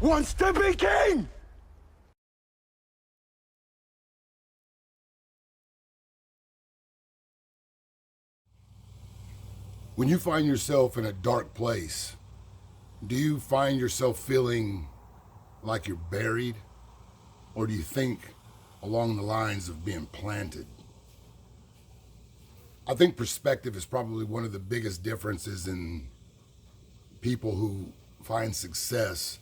wants to be king! When you find yourself in a dark place, do you find yourself feeling like you're buried? Or do you think along the lines of being planted? I think perspective is probably one of the biggest differences in people who find success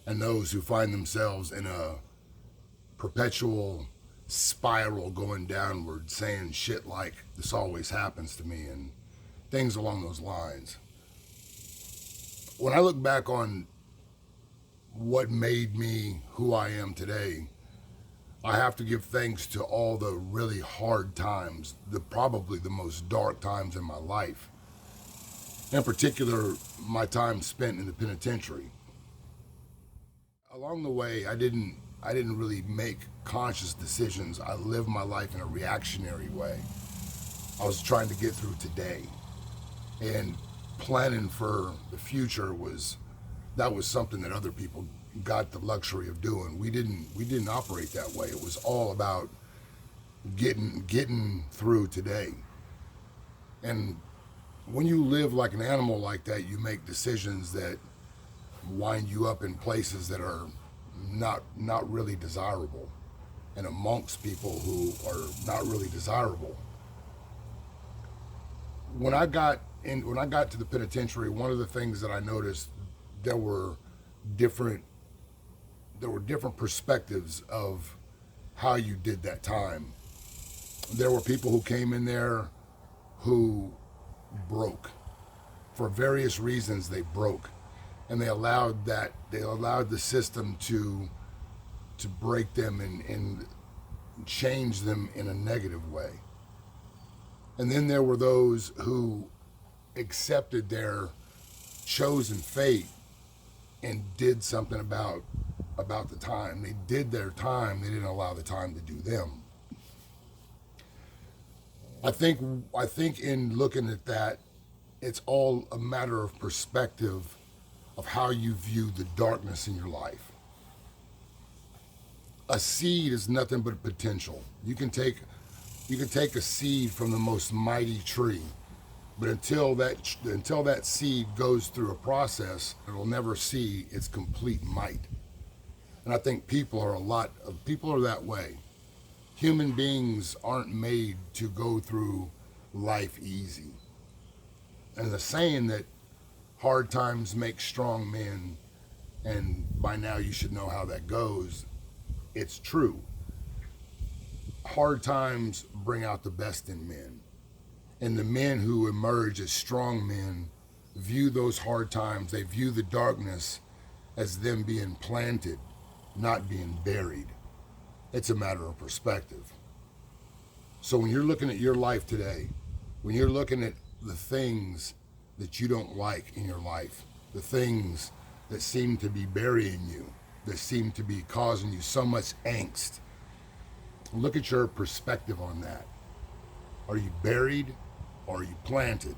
and those who find themselves in a perpetual spiral going downward, saying shit like, this always happens to me, and things along those lines. When I look back on what made me who I am today, I have to give thanks to all the really hard times, probably the most dark times in my life. In particular, my time spent in the penitentiary. Along the way, I didn't really make conscious decisions. I lived my life in a reactionary way. I was trying to get through today, and planning for the future was something that other people got the luxury of doing. We didn't operate that way. It was all about getting through today. And when you live like an animal like that, you make decisions that wind you up in places that are not really desirable, and amongst people who are not really desirable. When I got to the penitentiary, one of the things that I noticed, there were different perspectives of how you did that time. There were people who came in there who broke. For various reasons, they broke. And they allowed the system to break them and change them in a negative way. And then there were those who accepted their chosen fate and did something about the time. They did their time, they didn't allow the time to do them. I think in looking at that, it's all a matter of perspective of how you view the darkness in your life. A seed is nothing but potential. You can take a seed from the most mighty tree, but until that seed goes through a process, it'll never see its complete might. And I think people are that way. Human beings aren't made to go through life easy. And the saying that hard times make strong men, and by now you should know how that goes, it's true. Hard times bring out the best in men. And the men who emerge as strong men view those hard times, they view the darkness as them being planted, not being buried. It's a matter of perspective. So when you're looking at your life today, when you're looking at the things that you don't like in your life, the things that seem to be burying you, that seem to be causing you so much angst, look at your perspective on that. Are you buried or are you planted?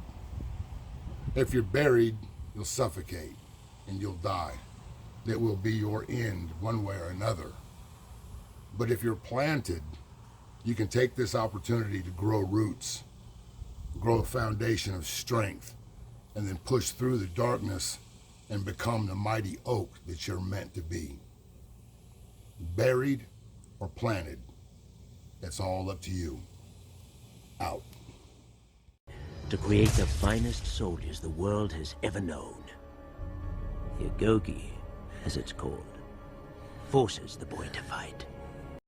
If you're buried, you'll suffocate and you'll die. That will be your end one way or another. But if you're planted, you can take this opportunity to grow roots, grow a foundation of strength, and then push through the darkness and become the mighty oak that you're meant to be. Buried or planted, it's all up to you. Out. To create the finest soldiers the world has ever known, the Agogi, as it's called, forces the boy to fight.